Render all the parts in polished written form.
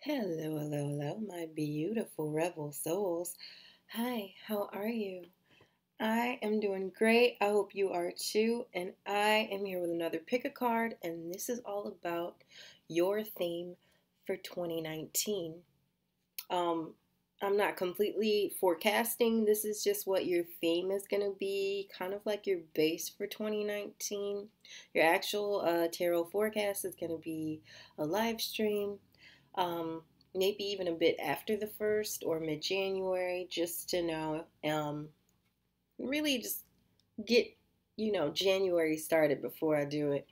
Hello, hello, hello, my beautiful rebel souls. Hi, how are you? I am doing great. I hope you are too. And I am here with another pick a card, and this is all about your theme for 2019. Um, I'm not completely forecasting. This is just what your theme is going to be, kind of like your base for 2019. Your actual tarot forecast is going to be a live stream, um, maybe even a bit after the first or mid January, just to know, really just get, January started before I do it.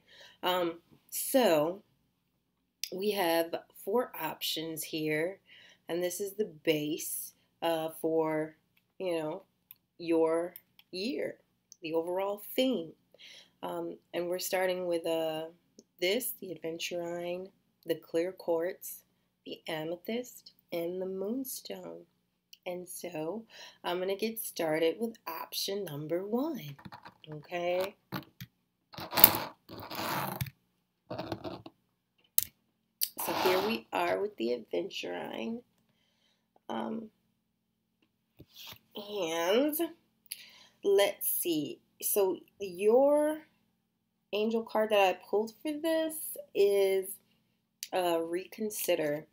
So we have four options here, and this is the base for, you know, your year, the overall theme. And we're starting with the adventurine, the clear quartz, the amethyst, and the moonstone. And so I'm going to get started with option number one. Okay. So here we are with the adventurine. And let's see. So your angel card that I pulled for this is reconsider.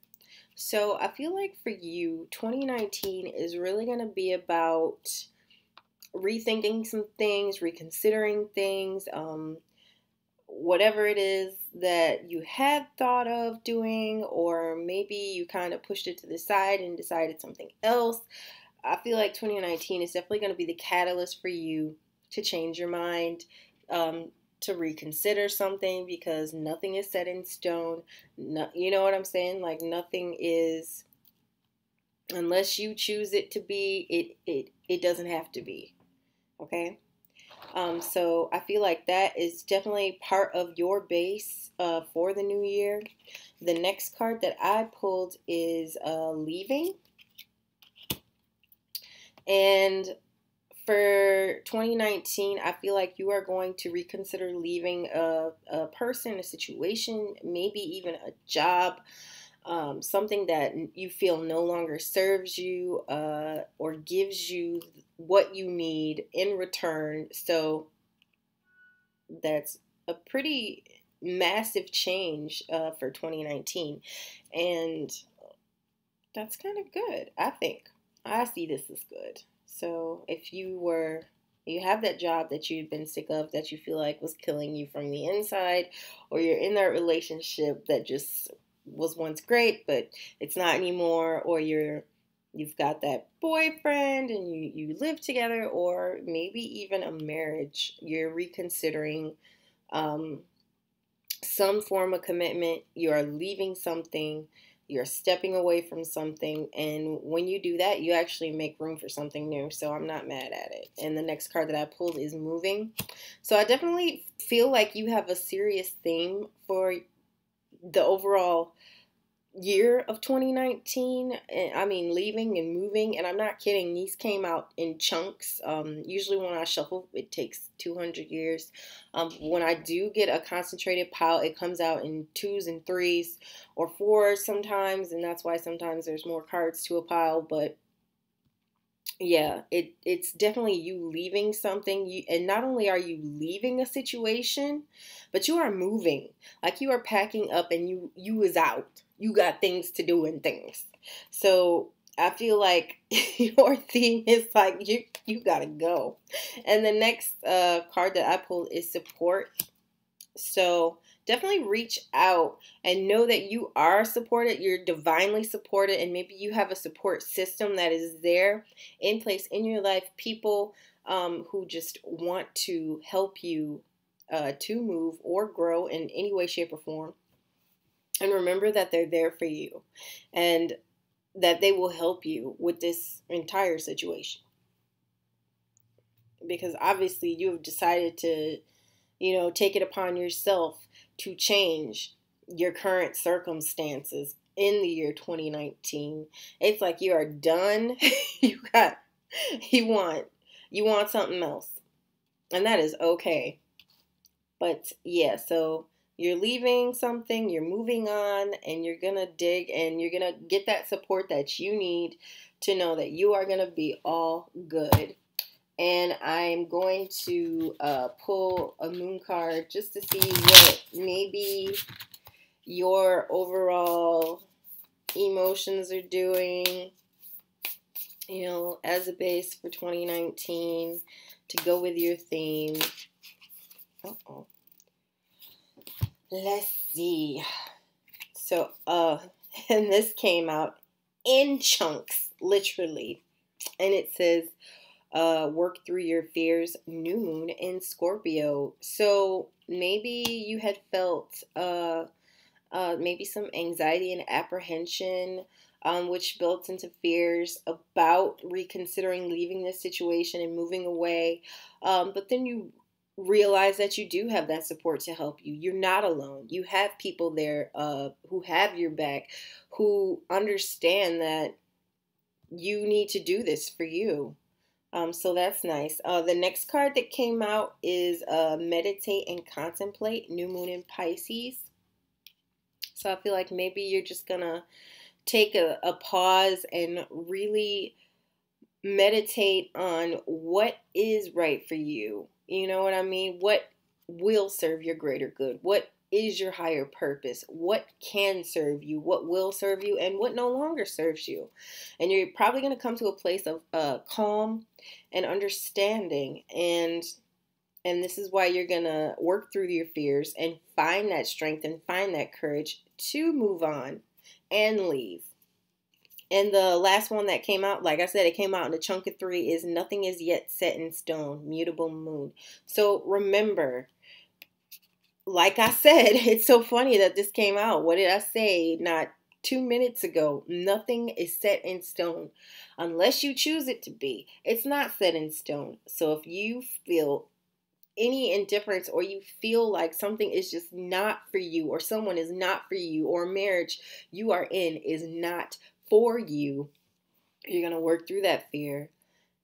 So I feel like for you, 2019 is really going to be about rethinking some things, reconsidering things, whatever it is that you had thought of doing, or maybe you kind of pushed it to the side and decided something else. I feel like 2019 is definitely going to be the catalyst for you to change your mind, to reconsider something, because nothing is set in stone. No, you know what I'm saying? Like nothing is, unless you choose it to be, it doesn't have to be. Okay? So I feel like that is definitely part of your base for the new year. The next card that I pulled is leaving. And for 2019, I feel like you are going to reconsider leaving a person, a situation, maybe even a job, something that you feel no longer serves you or gives you what you need in return. So that's a pretty massive change for 2019. And that's kind of good, I think. I see this as good. So if you have that job that you've been sick of, that you feel like was killing you from the inside, or you're in that relationship that just was once great, but it's not anymore, or you've got that boyfriend and you live together, or maybe even a marriage, you're reconsidering some form of commitment, you are leaving something, you're stepping away from something, and when you do that, you actually make room for something new. So I'm not mad at it. And the next card that I pulled is moving. So I definitely feel like you have a serious theme for the overall year of 2019. I mean, leaving and moving, and I'm not kidding, these came out in chunks. Usually when I shuffle, it takes 200 years. When I do get a concentrated pile, it comes out in twos and threes or fours sometimes, and that's why sometimes there's more cards to a pile. But yeah, it's definitely you leaving something. And not only are you leaving a situation, but you are moving. Like you are packing up, and you is out. You got things to do and things. So I feel like your theme is like you gotta go. And the next card that I pulled is support. So definitely reach out and know that you are supported. You're divinely supported, and maybe you have a support system that is there in place in your life. People who just want to help you to move or grow in any way, shape, or form. And remember that they're there for you, and that they will help you with this entire situation. Because obviously you have decided to, take it upon yourself to change your current circumstances in the year 2019. It's like you are done. you got you want you want something else. And that is okay. But yeah, so You're leaving something, you're moving on, and you're going to dig and you're going to get that support that you need to know that you are going to be all good. And I'm going to pull a moon card just to see what maybe your overall emotions are doing, you know, as a base for 2019 to go with your theme. Uh-oh. Let's see. So, and this came out in chunks, literally. And it says, work through your fears, new moon in Scorpio. So maybe you had felt maybe some anxiety and apprehension, which built into fears about reconsidering leaving this situation and moving away. But then you realize that you do have that support to help you. You're not alone. You have people there who have your back, who understand that you need to do this for you. So that's nice. The next card that came out is Meditate and Contemplate, New Moon in Pisces. So I feel like maybe you're just going to take a pause and really meditate on what is right for you. You know what I mean? What will serve your greater good? What is your higher purpose? What can serve you? What will serve you? And what no longer serves you? And you're probably going to come to a place of calm and understanding. And this is why you're going to work through your fears and find that strength and find that courage to move on and leave. And the last one that came out, like I said, it came out in a chunk of 3, is Nothing Is Yet Set in Stone, Mutable Moon. So remember, like I said, it's so funny that this came out. What did I say not 2 minutes ago? Nothing is set in stone unless you choose it to be. It's not set in stone. So if you feel any indifference or you feel like something is just not for you or someone is not for you or marriage you are in is not for you, you're going to work through that fear.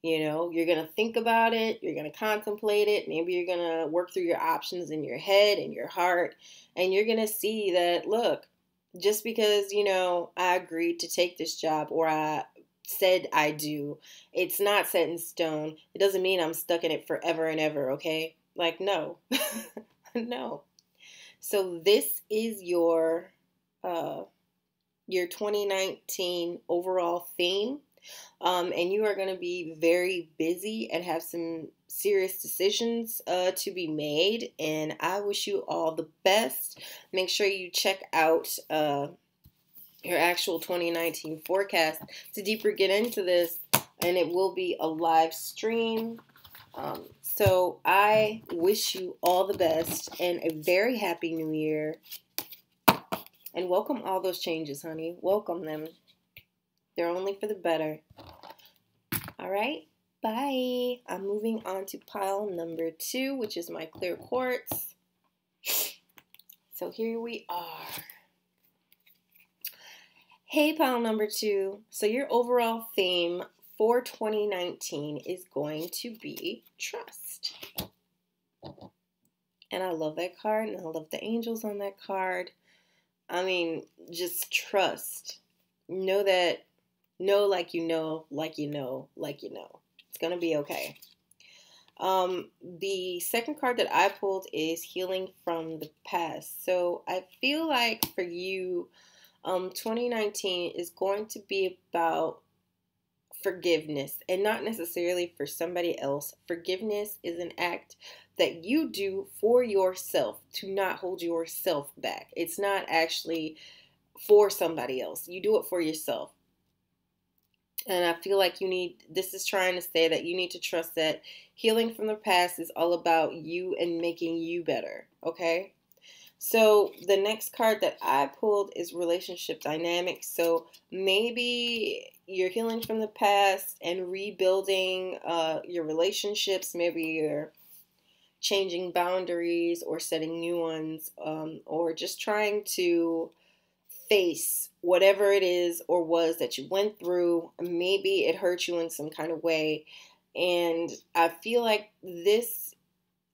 You know, you're going to think about it. You're going to contemplate it. Maybe you're going to work through your options in your head and your heart. And you're going to see that, look, just because, you know, I agreed to take this job or I said I do, it's not set in stone. It doesn't mean I'm stuck in it forever and ever, okay? Like, no. No. So this is your 2019 overall theme. And you are going to be very busy and have some serious decisions to be made. And I wish you all the best. Make sure you check out your actual 2019 forecast to deeper get into this. And it will be a live stream. So I wish you all the best and a very happy new year. And welcome all those changes, honey. Welcome them. They're only for the better. All right. Bye. I'm moving on to pile number 2, which is my clear quartz. So here we are. Hey, pile number 2. So your overall theme for 2019 is going to be trust. And I love that card, and I love the angels on that card. I mean, just trust. Know that, know like you know, like you know, like you know. It's going to be okay. The second card that I pulled is Healing from the Past. So I feel like for you, 2019 is going to be about forgiveness, and not necessarily for somebody else. Forgiveness is an act that you do for yourself to not hold yourself back. It's not actually for somebody else. You do it for yourself. And I feel like this is trying to say that you need to trust that healing from the past is all about you and making you better. Okay? So the next card that I pulled is Relationship Dynamics. So maybe you're healing from the past and rebuilding your relationships. Maybe you're changing boundaries or setting new ones, or just trying to face whatever it is or was that you went through. Maybe it hurt you in some kind of way. And I feel like this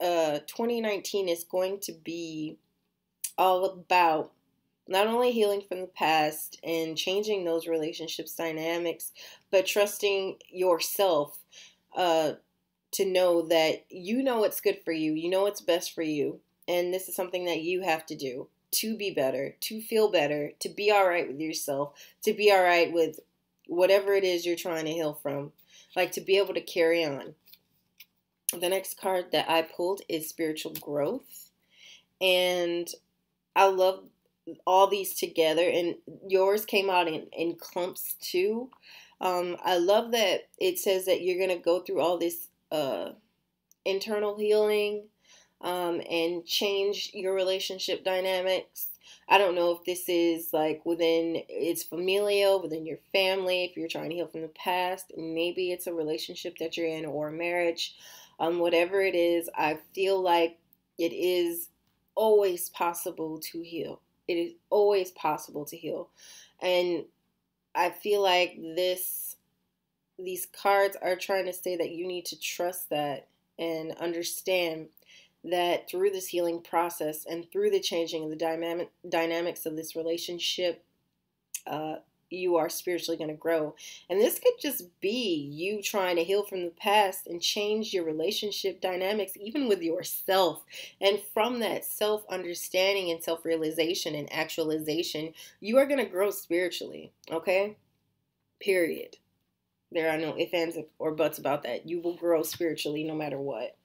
2019 is going to be all about not only healing from the past and changing those relationships dynamics, but trusting yourself uh, to know that you know what's good for you, you know what's best for you, and this is something that you have to do to be better, to feel better, to be all right with yourself, to be all right with whatever it is you're trying to heal from, like to be able to carry on. The next card that I pulled is spiritual growth, and I love all these together, and yours came out in clumps too. I love that it says that you're going to go through all this internal healing and change your relationship dynamics. I don't know if this is like within it's familial, within your family, if you're trying to heal from the past, maybe it's a relationship that you're in or a marriage. Whatever it is, I feel like it is always possible to heal. It is always possible to heal. And I feel like these cards are trying to say that you need to trust that and understand that through this healing process and through the changing of the dynamics of this relationship, uh, you are spiritually going to grow. And this could just be you trying to heal from the past and change your relationship dynamics, even with yourself. And from that self understanding and self realization and actualization, you are going to grow spiritually. Okay? Period. There are no ifs, ands, or buts about that. You will grow spiritually no matter what.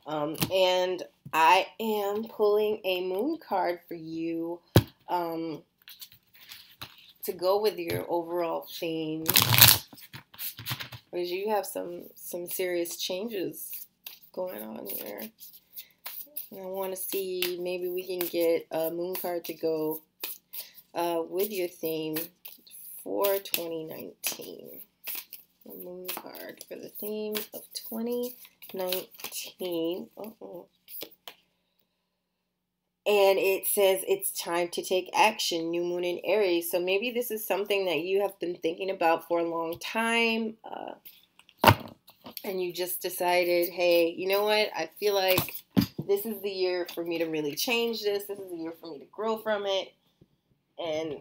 And I am pulling a moon card for you to go with your overall theme, because you have some serious changes going on here. And I want to see maybe we can get a moon card to go with your theme for 2019. A moon card for the theme of 2019. And it says it's time to take action, new moon in Aries. So maybe this is something that you have been thinking about for a long time. And you just decided, hey, you know what? I feel like this is the year for me to really change this. This is the year for me to grow from it. And,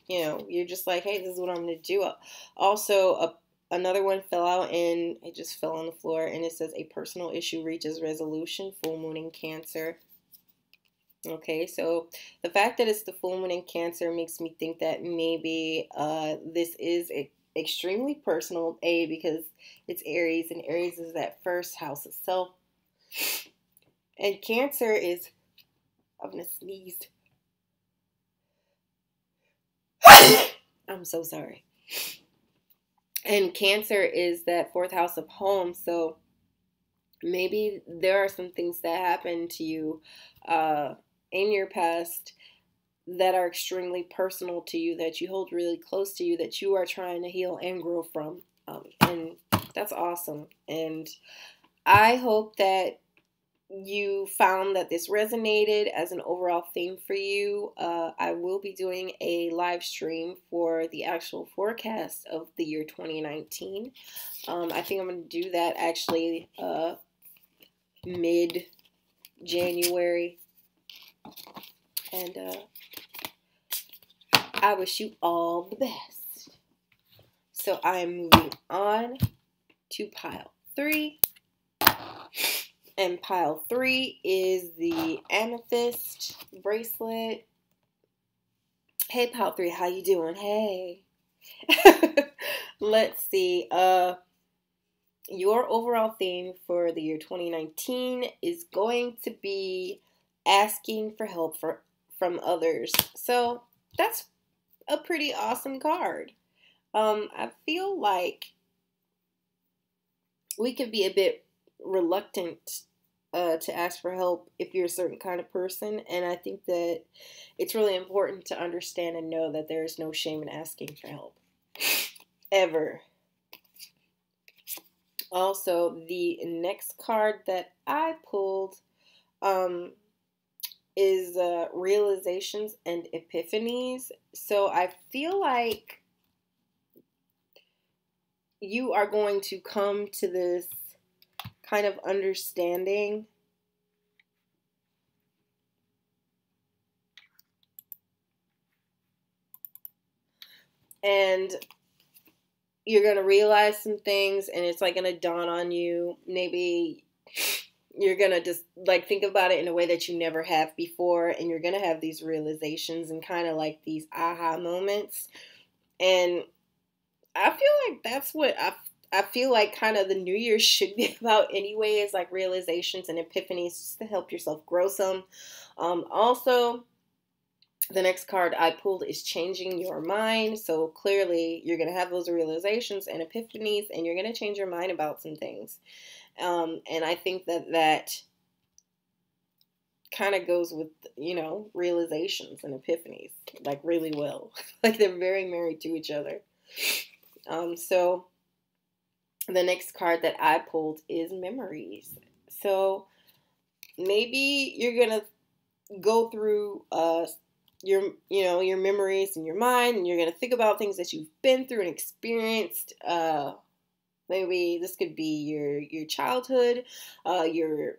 you know, you're just like, hey, this is what I'm going to do. Also, another one fell out and it just fell on the floor. And it says a personal issue reaches resolution, full moon in Cancer. Okay, so the fact that it's the full moon in Cancer makes me think that maybe this is extremely personal, because it's Aries, and Aries is that first house of self. And Cancer is, I'm going to sneeze. I'm so sorry. And Cancer is that fourth house of home, so maybe there are some things that happened to you in your past that are extremely personal to you, that you hold really close to you, that you are trying to heal and grow from. And that's awesome. And I hope that you found that this resonated as an overall theme for you. I will be doing a live stream for the actual forecast of the year 2019. I think I'm going to do that actually mid-January. And I wish you all the best. So I'm moving on to pile 3. And pile 3 is the amethyst bracelet. Hey, pile 3, how you doing? Hey. Let's see. Your overall theme for the year 2019 is going to be asking for help from others. So that's a pretty awesome card. I feel like we could be a bit reluctant to ask for help if you're a certain kind of person, and I think that it's really important to understand and know that there is no shame in asking for help, ever. Also, the next card that I pulled is realizations and epiphanies. So I feel like you are going to come to this kind of understanding And you're going to realize some things, and it's like going to dawn on you. Maybe you're going to just like think about it in a way that you never have before, and you're going to have these realizations and kind of like these aha moments. And I feel like that's what I feel like kind of the New Year should be about anyway, is like realizations and epiphanies, just to help yourself grow some. Also, the next card I pulled is changing your mind. So clearly you're going to have those realizations and epiphanies, and you're going to change your mind about some things. And I think that kind of goes with, realizations and epiphanies, like really well. Like they're very married to each other. So the next card that I pulled is memories. So maybe you're going to go through your memories in your mind, and you're going to think about things that you've been through and experienced. Maybe this could be your childhood, your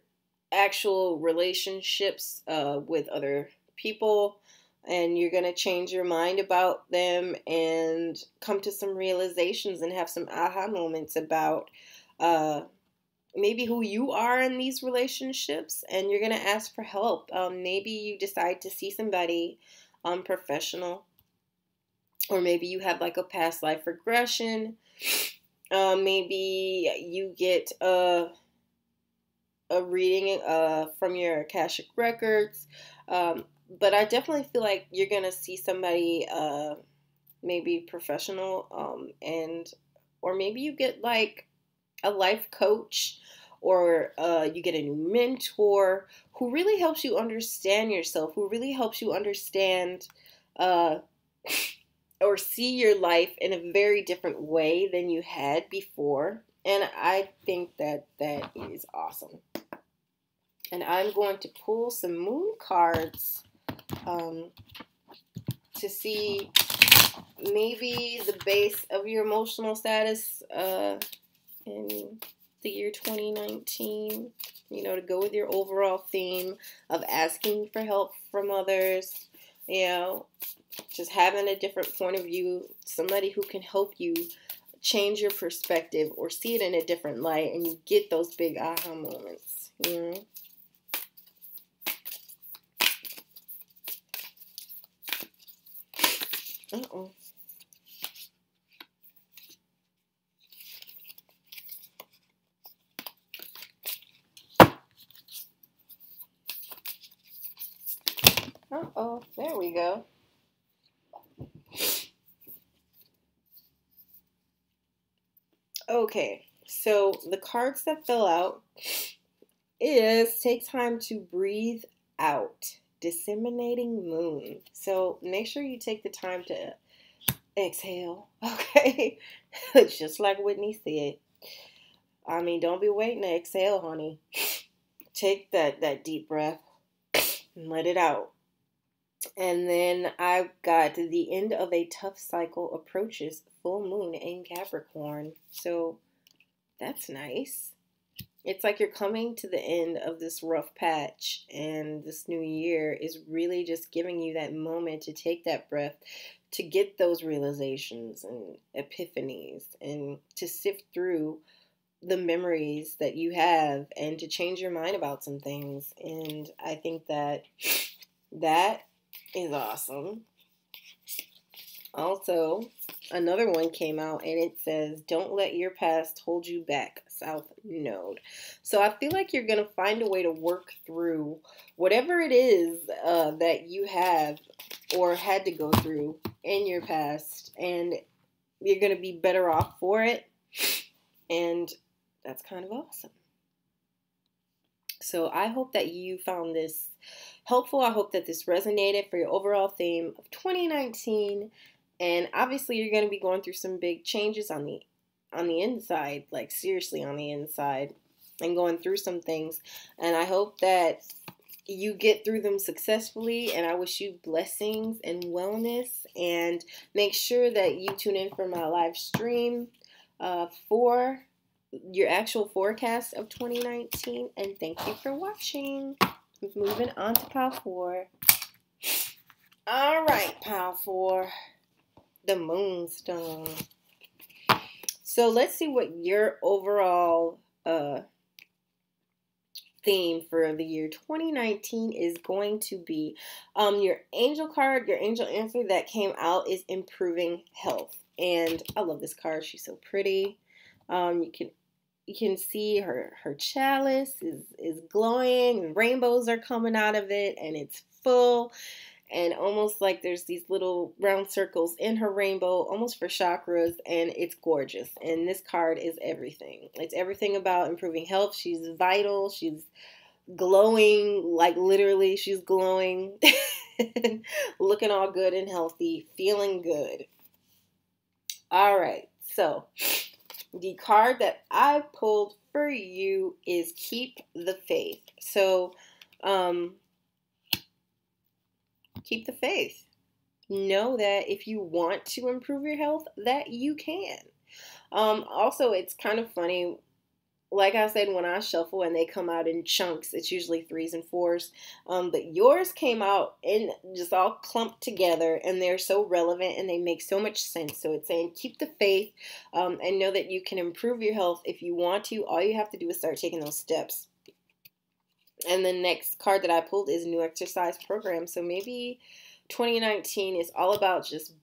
actual relationships with other people, and you're going to change your mind about them and come to some realizations and have some aha moments about maybe who you are in these relationships, and you're going to ask for help. Maybe you decide to see somebody professional, or maybe you have like a past life regression. Maybe you get a reading from your Akashic records. But I definitely feel like you're going to see somebody maybe professional, or maybe you get like a life coach, or you get a new mentor who really helps you understand yourself, who really helps you understand or see your life in a very different way than you had before. And I think that is awesome. And I'm going to pull some moon cards to see maybe the base of your emotional status in the year 2019, to go with your overall theme of asking for help from others, just having a different point of view, somebody who can help you change your perspective or see it in a different light, and you get those big aha moments, Uh-oh. Uh-oh, there we go. Okay, so the cards that fell out is take time to breathe out, disseminating moon. So make sure you take the time to exhale, okay? Just like Whitney said. I mean, don't be waiting to exhale, honey. Take that deep breath and let it out. And then I've got the end of a tough cycle approaches, full moon in Capricorn. So that's nice. It's like you're coming to the end of this rough patch, and this new year is really just giving you that moment to take that breath, to get those realizations and epiphanies, and to sift through the memories that you have, and to change your mind about some things. And I think that is awesome. Also, another one came out, and it says, don't let your past hold you back, South Node. So I feel like you're going to find a way to work through whatever it is that you have or had to go through in your past, and you're going to be better off for it. And that's kind of awesome. So I hope that you found this helpful. I hope that this resonated for your overall theme of 2019. And obviously you're going to be going through some big changes on the inside, like seriously on the inside, and going through some things. And I hope that you get through them successfully, and I wish you blessings and wellness. And make sure that you tune in for my live stream for your actual forecast of 2019. And thank you for watching. Moving on to pile 4. All right, pile 4. The Moonstone. So let's see what your overall theme for the year 2019 is going to be. Your angel card, your angel answer that came out is improving health. And I love this card. She's so pretty. You can see her chalice is glowing, and rainbows are coming out of it, and it's full, and almost like there's these little round circles in her rainbow, almost for chakras, and it's gorgeous. And this card is everything. It's everything about improving health. She's vital. She's glowing, like literally she's glowing, looking all good and healthy, feeling good. All right, so the card that I pulled for you is Keep the Faith. So, keep the faith. Know that if you want to improve your health, that you can. Also, it's kind of funny. Like I said, when I shuffle and they come out in chunks, it's usually 3s and 4s. But yours came out in just all clumped together, and they're so relevant and they make so much sense. So it's saying keep the faith, and know that you can improve your health if you want to. All you have to do is start taking those steps. And the next card that I pulled is New Exercise Program. So maybe 2019 is all about just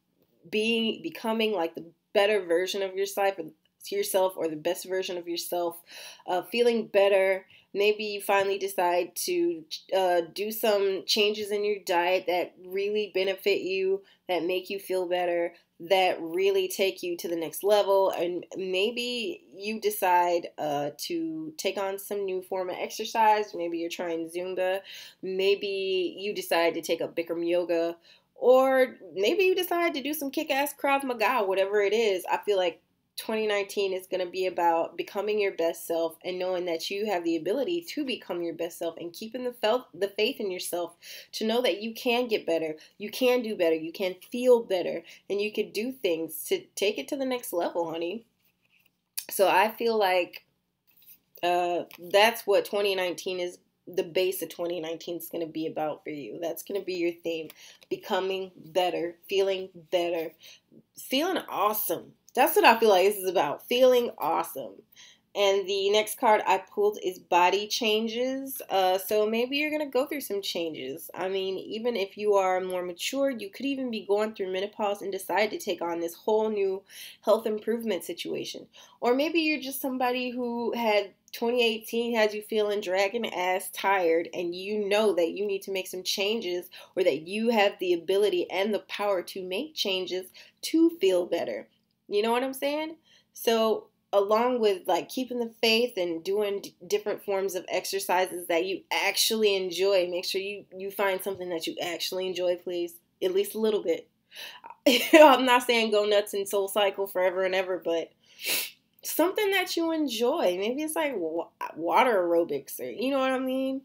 becoming like the better version of yourself, or the best version of yourself, feeling better. Maybe you finally decide to do some changes in your diet that really benefit you, that make you feel better, that really take you to the next level. And maybe you decide to take on some new form of exercise. Maybe you're trying Zumba. Maybe you decide to take up Bikram yoga, or maybe you decide to do some kick-ass Krav Maga. Whatever it is, I feel like 2019 is going to be about becoming your best self, and knowing that you have the ability to become your best self, and keeping the faith in yourself to know that you can get better, you can do better, you can feel better, and you can do things to take it to the next level, honey. So I feel like that's what 2019 is. The base of 2019 is going to be about for you. That's going to be your theme. Becoming better, feeling awesome. That's what I feel like this is about. Feeling awesome. And the next card I pulled is Body Changes. So maybe you're going to go through some changes. I mean, even if you are more mature, you could even be going through menopause and decide to take on this whole new health improvement situation. Or maybe you're just somebody who had 2018 has you feeling dragging ass tired, and you know that you need to make some changes, or that you have the ability and the power to make changes to feel better. You know what I'm saying? So along with like keeping the faith and doing different forms of exercises that you actually enjoy, make sure you find something that you actually enjoy, please. At least a little bit. I'm not saying go nuts and Soul Cycle forever and ever, but something that you enjoy. Maybe it's like water aerobics, or you know what I mean?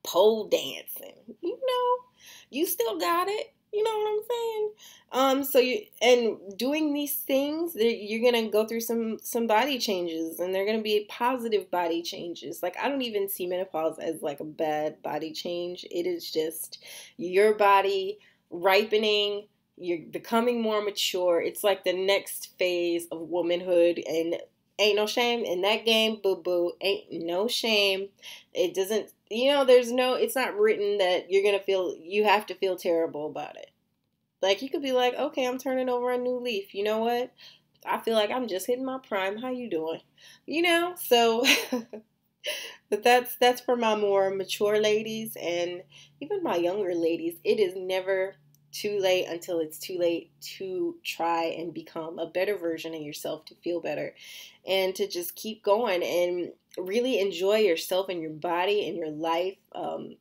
Pole dancing. You know, you still got it. You know what I'm saying? So doing these things, you're gonna go through some body changes, and they're gonna be positive body changes. Like, I don't even see menopause as like a bad body change. It is just your body ripening. You're becoming more mature. It's like the next phase of womanhood, and ain't no shame in that game, boo-boo. Ain't no shame. It doesn't, it's not written that you have to feel terrible about it. Like, you could be like, okay, I'm turning over a new leaf. You know what? I feel like I'm just hitting my prime. How you doing? So, but that's for my more mature ladies, and even my younger ladies. It is never too late until it's too late to try and become a better version of yourself, to feel better, and to just keep going and really enjoy yourself and your body and your life,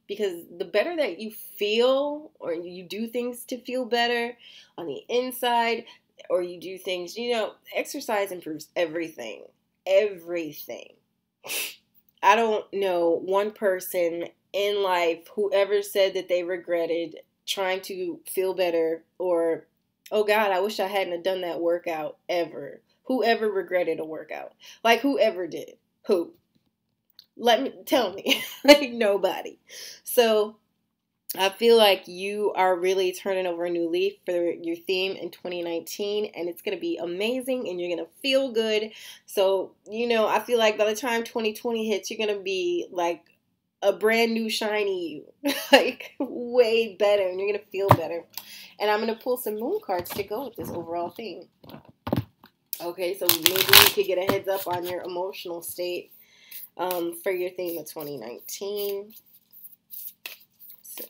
because the better that you feel, or you do things to feel better on the inside, or you do things, exercise improves everything. I don't know one person in life who ever said that they regretted trying to feel better, or, oh God, I wish I hadn't have done that workout ever. Whoever regretted a workout? Like, whoever did? Who? Tell me. Like, nobody. So I feel like you are really turning over a new leaf for your theme in 2019, and it's going to be amazing, and you're going to feel good. So, I feel like by the time 2020 hits, you're going to be like a brand new shiny you, like way better, and you're going to feel better. And I'm going to pull some moon cards to go with this overall theme. Okay, so maybe you could get a heads up on your emotional state for your theme of 2019. So,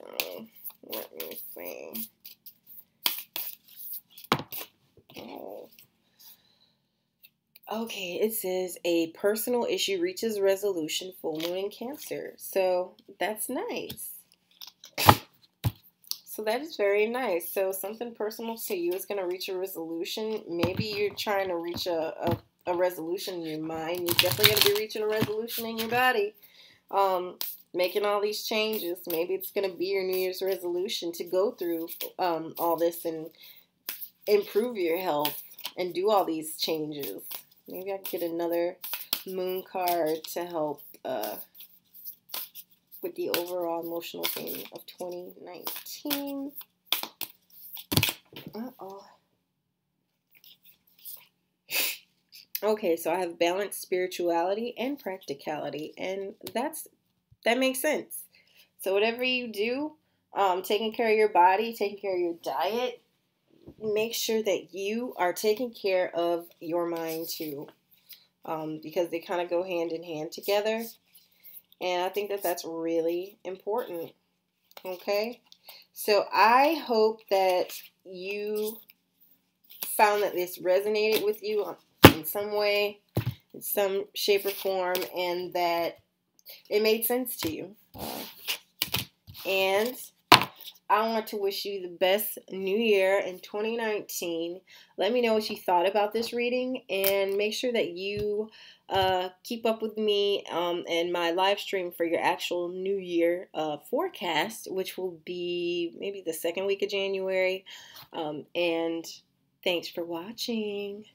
let me see. Oh. Okay, it says a personal issue reaches resolution, full moon in Cancer. So, that's nice. So, that is very nice. So, something personal to you is going to reach a resolution. Maybe you're trying to reach a resolution in your mind. You're definitely going to be reaching a resolution in your body. Making all these changes. Maybe it's going to be your New Year's resolution to go through all this and improve your health and do all these changes. Maybe I can get another moon card to help with the overall emotional theme of 2019. Uh-oh. Okay, so I have balanced spirituality and practicality, and that makes sense. So whatever you do, taking care of your body, taking care of your diet, make sure that you are taking care of your mind too, because they kind of go hand in hand together. And I think that that's really important. Okay? So I hope that you found that this resonated with you in some way, in some shape or form, and that it made sense to you. And I want to wish you the best new year in 2019. Let me know what you thought about this reading, and make sure that you keep up with me and my live stream for your actual new year forecast, which will be maybe the second week of January. And thanks for watching.